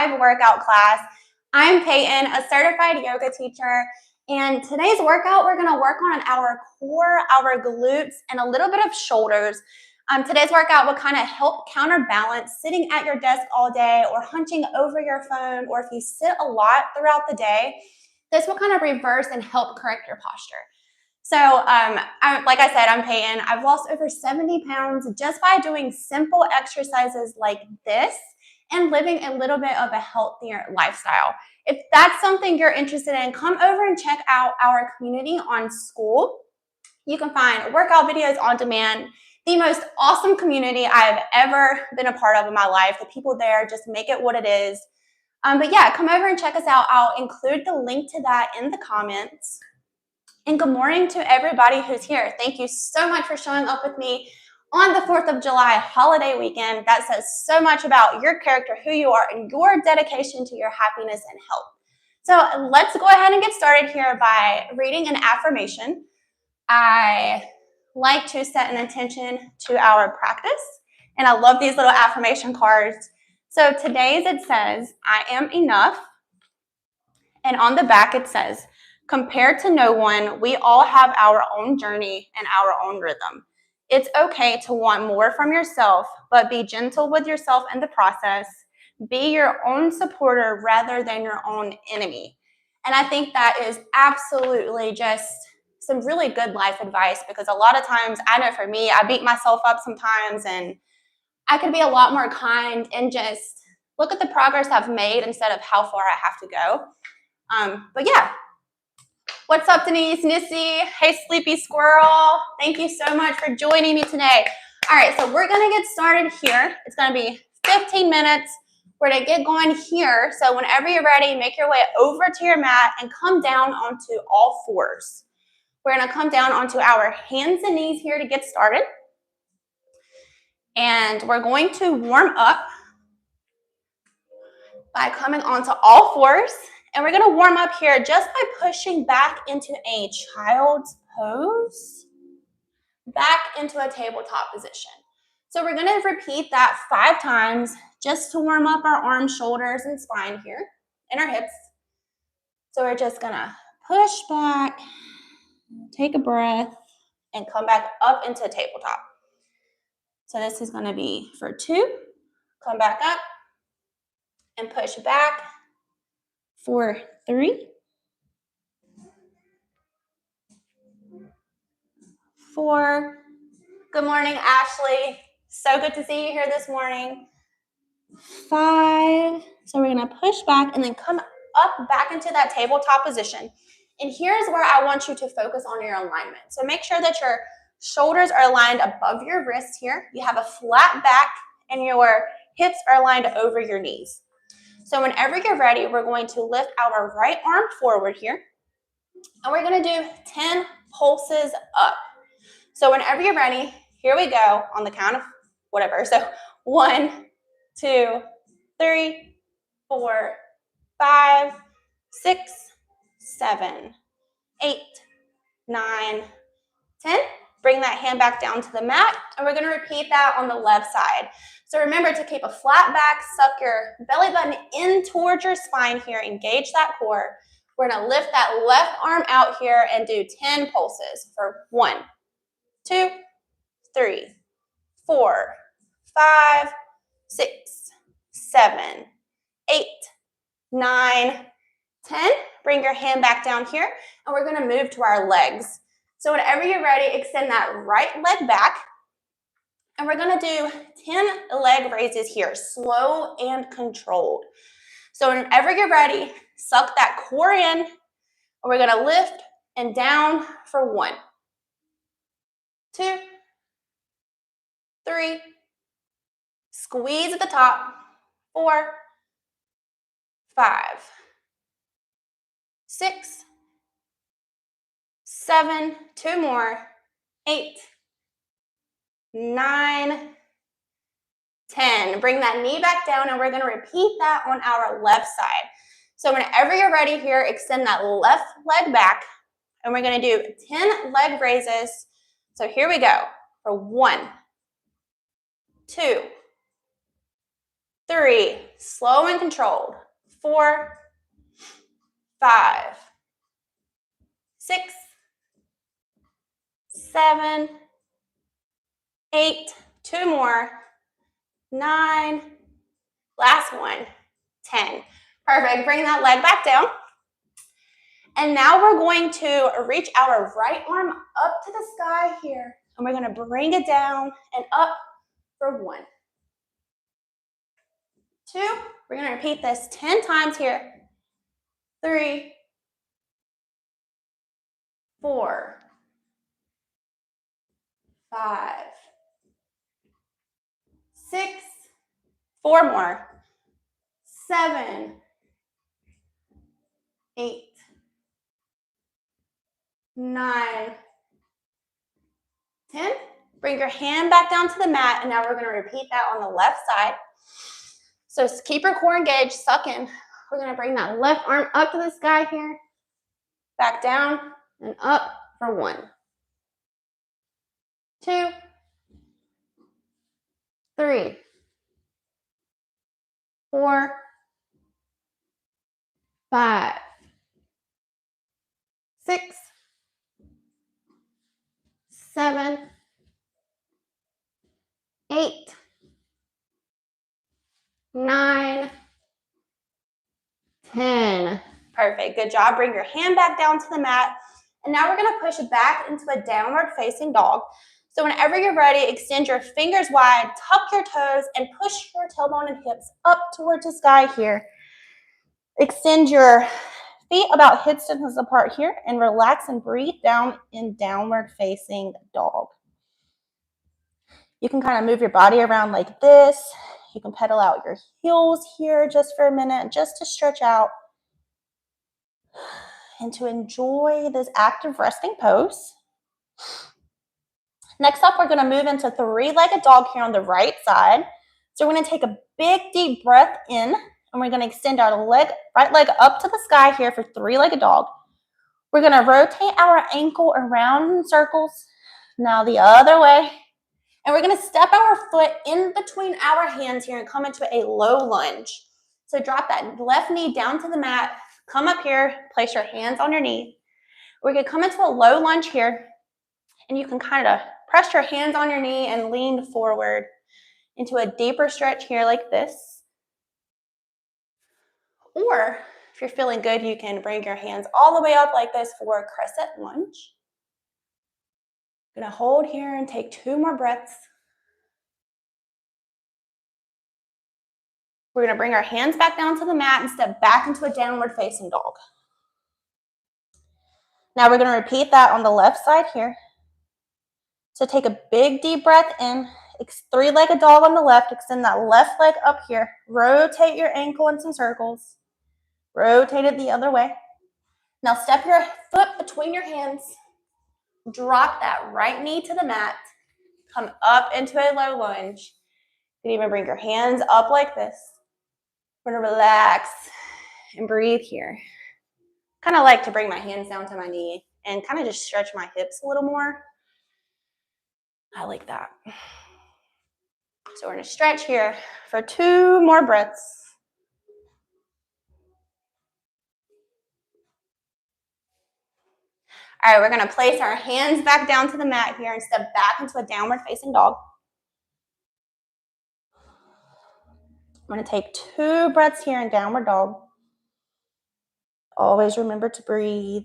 live workout class. I'm Peyton, a certified yoga teacher, and today's workout, we're gonna work on our core, our glutes, and a little bit of shoulders. Today's workout will kind of help counterbalance sitting at your desk all day or hunching over your phone, or if you sit a lot throughout the day, this will kind of reverse and help correct your posture. So like I said, I'm Peyton. I've lost over 70 pounds just by doing simple exercises like this and living a little bit of a healthier lifestyle. If that's something you're interested in, come over and check out our community on School. You can find workout videos on demand. The most awesome community I've ever been a part of in my life. The people there just make it what it is. But yeah, come over and check us out. I'll include the link to that in the comments. And good morning to everybody who's here. Thank you so much for showing up with me on the 4th of July holiday weekend. That says so much about your character, who you are, and your dedication to your happiness and health. So let's go ahead and get started here by reading an affirmation. I like to set an intention to our practice, and I love these little affirmation cards. So today's it says, I am enough, and on the back it says, compared to no one, we all have our own journey and our own rhythm. It's okay to want more from yourself, but be gentle with yourself in the process. Be your own supporter rather than your own enemy. And I think that is absolutely just some really good life advice, because a lot of times, I know for me, I beat myself up sometimes, and I could be a lot more kind and just look at the progress I've made instead of how far I have to go. But yeah. What's up, Denise, Nissy? Hey, Sleepy Squirrel. Thank you so much for joining me today. All right, so we're going to get started here. It's going to be 15 minutes. We're going to get going here. So whenever you're ready, make your way over to your mat and come down onto all fours. We're going to come down onto our hands and knees here to get started. And we're going to warm up by coming onto all fours. And we're going to warm up here just by pushing back into a child's pose, back into a tabletop position. So we're going to repeat that 5 times just to warm up our arms, shoulders, and spine here, and our hips. So we're just going to push back, take a breath, and come back up into tabletop. So this is going to be for 2. Come back up and push back. For 3, 4. Good morning, Ashley. So good to see you here this morning. 5. So we're going to push back and then come up back into that tabletop position. And here's where I want you to focus on your alignment. So make sure that your shoulders are aligned above your wrists here. You have a flat back and your hips are aligned over your knees. So whenever you're ready, we're going to lift our right arm forward here. And we're going to do 10 pulses up. So whenever you're ready, here we go on the count of whatever. So 1, 2, 3, 4, 5, 6, 7, 8, 9, 10. Bring that hand back down to the mat. And we're going to repeat that on the left side. So remember to keep a flat back, suck your belly button in towards your spine here, engage that core. We're going to lift that left arm out here and do 10 pulses for 1, 2, 3, 4, 5, 6, 7, 8, 9, 10. Bring your hand back down here, and we're going to move to our legs. So whenever you're ready, extend that right leg back. And we're going to do 10 leg raises here, slow and controlled. So whenever you're ready, suck that core in, and we're going to lift and down for 1, 2, 3, squeeze at the top, 4, 5, 6, 7, 2 more, 8, 9, 10. Bring that knee back down, and we're going to repeat that on our left side. So whenever you're ready here, extend that left leg back, and we're going to do 10 leg raises. So here we go for 1, 2, 3, slow and controlled. 4, 5, 6, 7, 8, 2 more, 9, last one, 10. Perfect. Bring that leg back down. And now we're going to reach our right arm up to the sky here. And we're going to bring it down and up for 1, 2. We're going to repeat this 10 times here. 3, 4, 5, 6, 4 more, 7, 8, 9, 10. Bring your hand back down to the mat, and now we're going to repeat that on the left side. So keep your core engaged, suck in. We're going to bring that left arm up to the sky here, back down and up for 1, 2, 3, 4, 5, 6, 7, 8, 9, 10. Perfect. Good job. Bring your hand back down to the mat. And now we're going to push back into a downward facing dog. So whenever you're ready, extend your fingers wide, tuck your toes, and push your tailbone and hips up towards the sky here. Extend your feet about hip distance apart here and relax and breathe down in downward facing dog. You can kind of move your body around like this. You can pedal out your heels here just for a minute, just to stretch out and to enjoy this active resting pose. Next up, we're going to move into 3-legged dog here on the right side. So we're going to take a big deep breath in, and we're going to extend our right leg up to the sky here for 3-legged dog. We're going to rotate our ankle around in circles. Now the other way. And we're going to step our foot in between our hands here and come into a low lunge. So drop that left knee down to the mat. Come up here, place your hands on your knee. We're going to come into a low lunge here. And you can kind of press your hands on your knee and lean forward into a deeper stretch here like this. Or if you're feeling good, you can bring your hands all the way up like this for a crescent lunge. I'm going to hold here and take 2 more breaths. We're going to bring our hands back down to the mat and step back into a downward facing dog. Now we're going to repeat that on the left side here. So take a big deep breath in, 3-legged dog on the left, extend that left leg up here, rotate your ankle in some circles, rotate it the other way. Now step your foot between your hands, drop that right knee to the mat, come up into a low lunge. You can even bring your hands up like this. We're going to relax and breathe here. Kind of like to bring my hands down to my knee and kind of just stretch my hips a little more. I like that. So we're going to stretch here for 2 more breaths. All right, we're going to place our hands back down to the mat here and step back into a downward facing dog. I'm going to take 2 breaths here in downward dog. Always remember to breathe.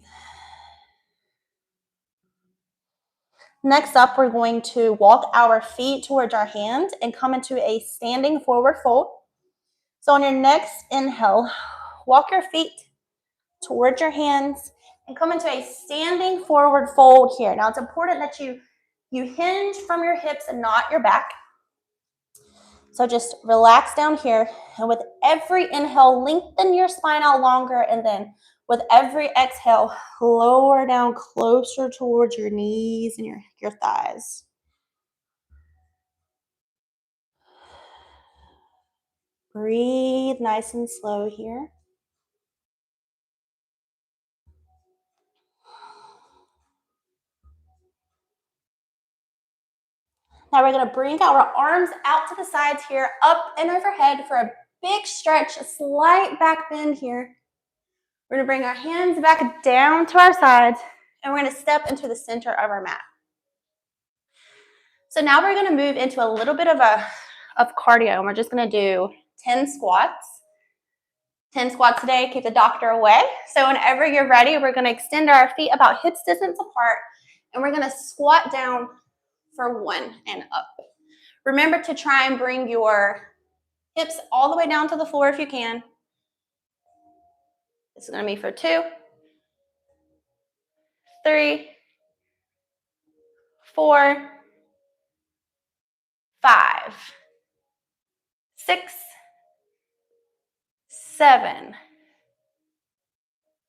Next up, we're going to walk our feet towards our hands and come into a standing forward fold. So on your next inhale, walk your feet towards your hands and come into a standing forward fold here. Now it's important that you hinge from your hips and not your back. So just relax down here, and with every inhale, lengthen your spine out longer, and then with every exhale, lower down closer towards your knees and your thighs. Breathe nice and slow here. Now we're gonna bring our arms out to the sides here, up and overhead for a big stretch, a slight back bend here. We're gonna bring our hands back down to our sides, and we're gonna step into the center of our mat. So now we're gonna move into a little bit of cardio, and we're just gonna do 10 squats. 10 squats a day, keep the doctor away. So whenever you're ready, we're gonna extend our feet about hips distance apart, and we're gonna squat down for 1 and up. Remember to try and bring your hips all the way down to the floor if you can. This is gonna be for 2, 3, 4, 5, 6, 7,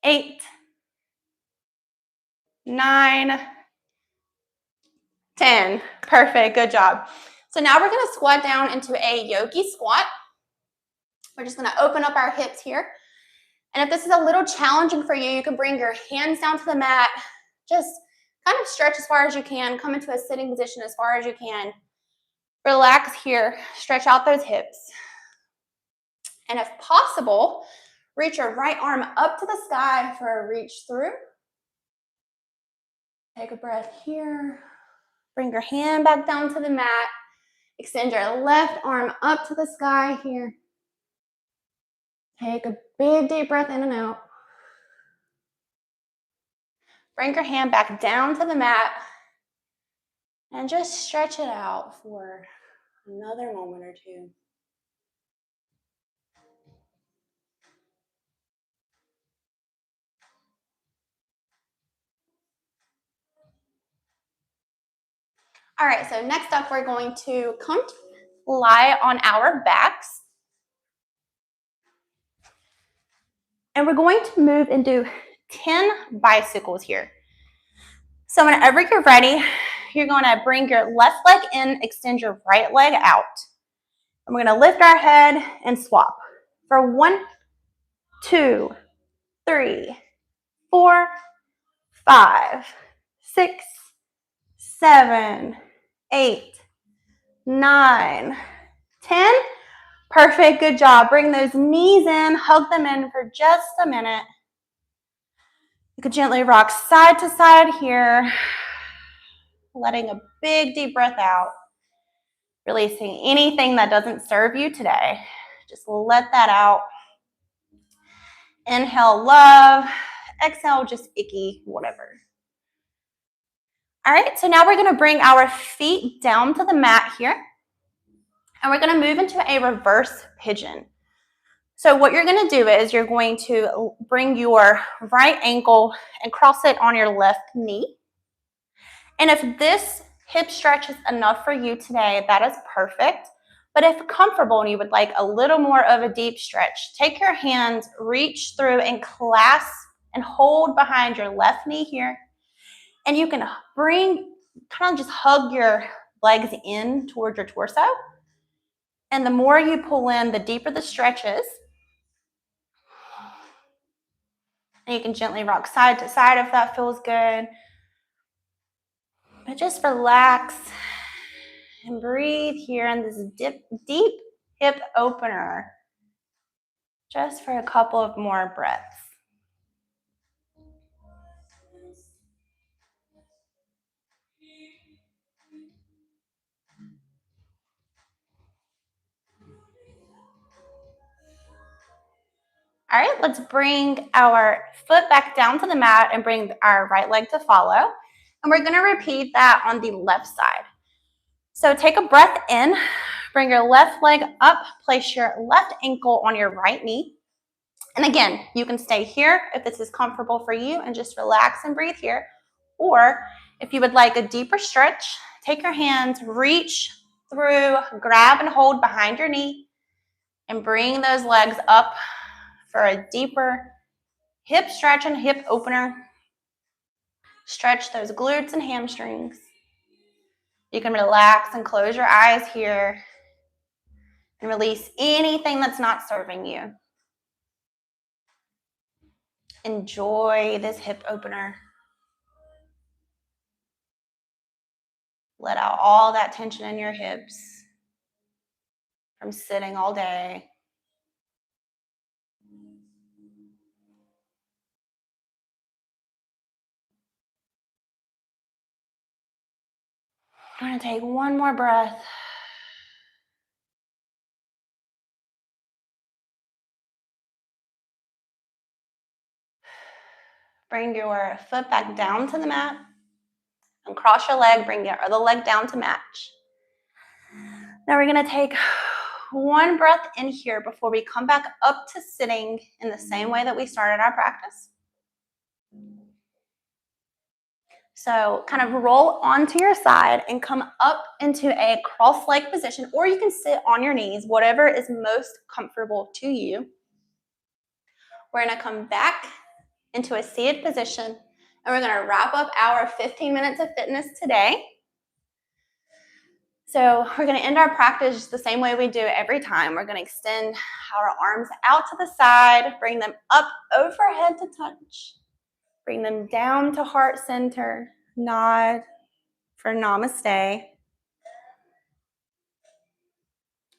8, 9, 10. Perfect, good job. So now we're gonna squat down into a yogi squat. We're just gonna open up our hips here. And if this is a little challenging for you, you can bring your hands down to the mat. Just kind of stretch as far as you can. Come into a sitting position as far as you can. Relax here. Stretch out those hips. And if possible, reach your right arm up to the sky for a reach through. Take a breath here. Bring your hand back down to the mat. Extend your left arm up to the sky here. Take a big deep breath in and out. Bring your hand back down to the mat and just stretch it out for another moment or two. All right, so next up, we're going to come to lie on our backs. And we're going to move and do 10 bicycles here. So whenever you're ready, you're going to bring your left leg in, extend your right leg out. And we're going to lift our head and swap for 1, 2, 3, 4, 5, 6, 7, 8, 9, 10. Perfect, good job. Bring those knees in, hug them in for just a minute. You could gently rock side to side here, letting a big deep breath out, releasing anything that doesn't serve you today. Just let that out. Inhale, love. Exhale, just icky, whatever. All right, so now we're going to bring our feet down to the mat here, and we're going to move into a reverse pigeon. So what you're going to do is you're going to bring your right ankle and cross it on your left knee. And if this hip stretch is enough for you today, that is perfect. But if comfortable and you would like a little more of a deep stretch, take your hands, reach through and clasp and hold behind your left knee here. And you can kind of just hug your legs in towards your torso. And the more you pull in, the deeper the stretch is. And you can gently rock side to side if that feels good. But just relax and breathe here in this deep hip opener. Just for a couple of more breaths. All right, let's bring our foot back down to the mat and bring our right leg to follow. And we're going to repeat that on the left side. So take a breath in, bring your left leg up, place your left ankle on your right knee. And again, you can stay here if this is comfortable for you and just relax and breathe here. Or if you would like a deeper stretch, take your hands, reach through, grab and hold behind your knee, and bring those legs up for a deeper hip stretch and hip opener. Stretch those glutes and hamstrings. You can relax and close your eyes here and release anything that's not serving you. Enjoy this hip opener. Let out all that tension in your hips from sitting all day. I'm going to take one more breath. Bring your foot back down to the mat and cross your leg. Bring your other leg down to match. Now we're going to take one breath in here before we come back up to sitting in the same way that we started our practice. So kind of roll onto your side and come up into a cross-leg position, or you can sit on your knees, whatever is most comfortable to you. We're going to come back into a seated position, and we're going to wrap up our 15 minutes of fitness today. So we're going to end our practice the same way we do every time. We're going to extend our arms out to the side, bring them up overhead to touch, bring them down to heart center, nod for namaste.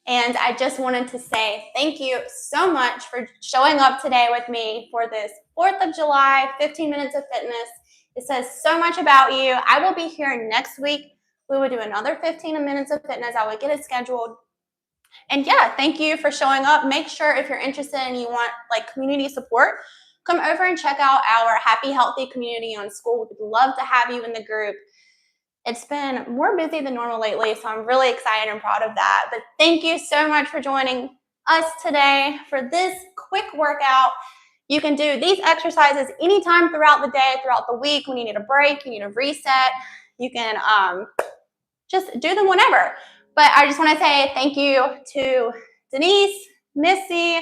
And I just wanted to say thank you so much for showing up today with me for this 4th of July, 15 minutes of fitness. It says so much about you. I will be here next week. We will do another 15 minutes of fitness. I will get it scheduled. And yeah, thank you for showing up. Make sure if you're interested and you want like community support, come over and check out our Happy Healthy community on school. We'd love to have you in the group. It's been more busy than normal lately, so I'm really excited and proud of that. But thank you so much for joining us today for this quick workout. You can do these exercises anytime throughout the day, throughout the week. When you need a break, you need a reset, you can just do them whenever. But I just want to say thank you to Denise, Missy,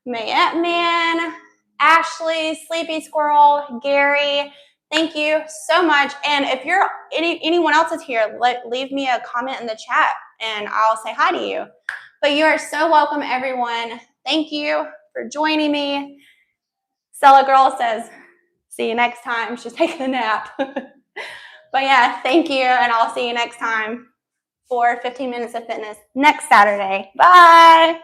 Mayette Man, Ashley, Sleepy Squirrel, Gary. Thank you so much. And if you're anyone else is here, leave me a comment in the chat and I'll say hi to you. But you are so welcome, everyone. Thank you for joining me. Stella Girl says, see you next time. She's taking a nap. But yeah, thank you. And I'll see you next time for 15 minutes of fitness next Saturday. Bye.